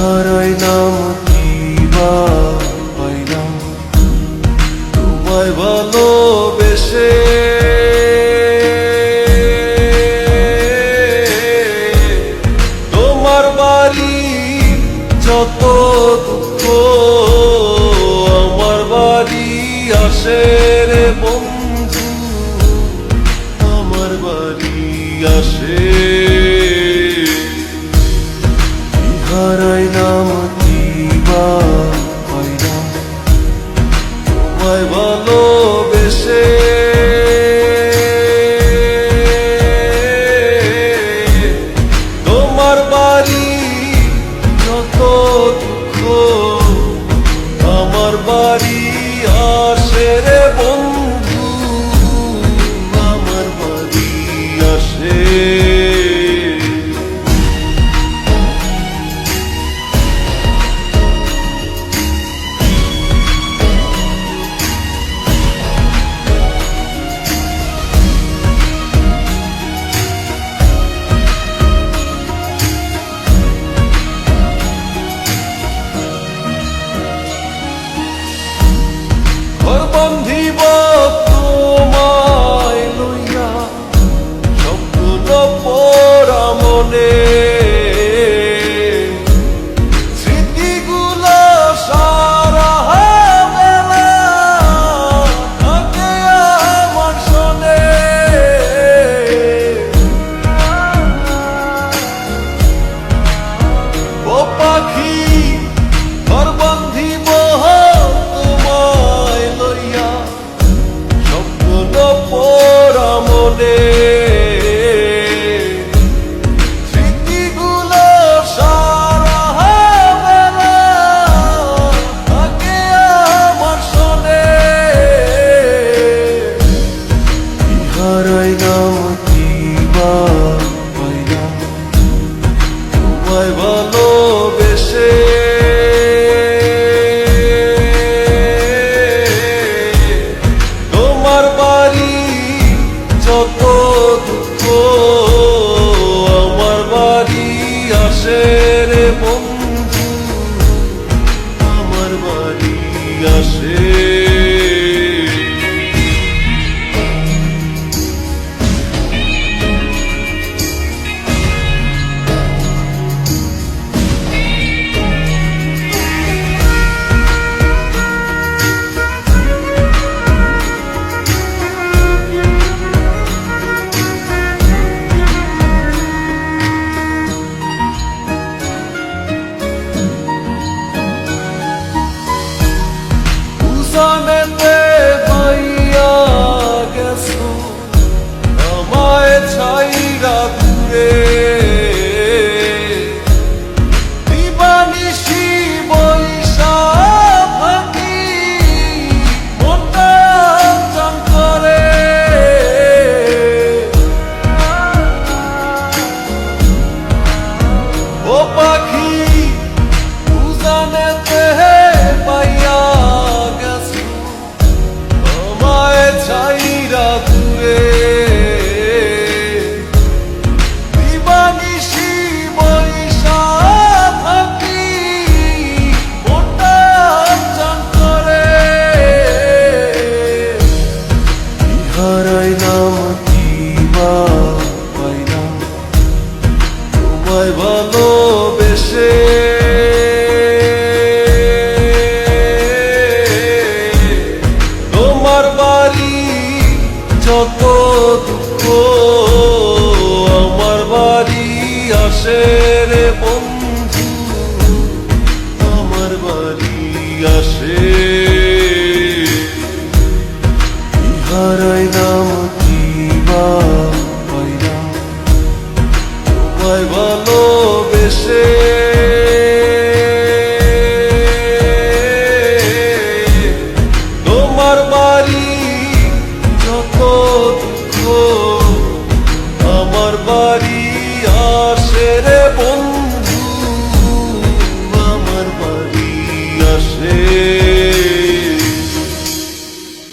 হারাইলাম কিবা পাইলাম তোমায় ভালোবেসে, তোমার বাড়ি যত দুঃখ আমার বাড়ি আসে রে বন্ধু, আমার বাড়ি আসে। হারাইলাম কিবা পাইলাম তোমায় ভালোবেসে, তোমার বাড়ি যত দুঃখ আমার বাড়ি আসে রে বন্ধু, আমার বাড়ি আসে। ঘর বান্ধিব তোমায় লইয়া স্বপ্ন পড়া মনে, স্মৃতিগুলো সারা বেলা থাকে আমার শোনে। ও পাখি ঘর বান্ধিব পড়া মনে, স্মৃতিগুলো সারা বেলা থাকে আমার শোনে। হারাইলাম কিবা পাইলাম তোমায় ভালোবেসে, তোমার বাড়ি যত দুঃখ আমার বাড়ি আসে রে বন্ধু, আমার বাড়ি আসে। জানেতে পাইয়া গেছো আমায় ছাইরা দূরে, দিবানিশি বৈশা থাকি মনটা চান করে। ও পাখি জানেতে পাইয়া ছাইরা দূরে, দিবানিশি বৈশা থাকি মনটা চান করে। হারাইলাম কিবা পাইলাম তোমায় ভালোবেসে, তোমার বাড়ি যত দুঃখ আমার বাড়ি আসে রে বন্ধু, আমার বাড়ি আসে। হারাইলাম কিবা পাইলাম তোমায় ভালোবেসে,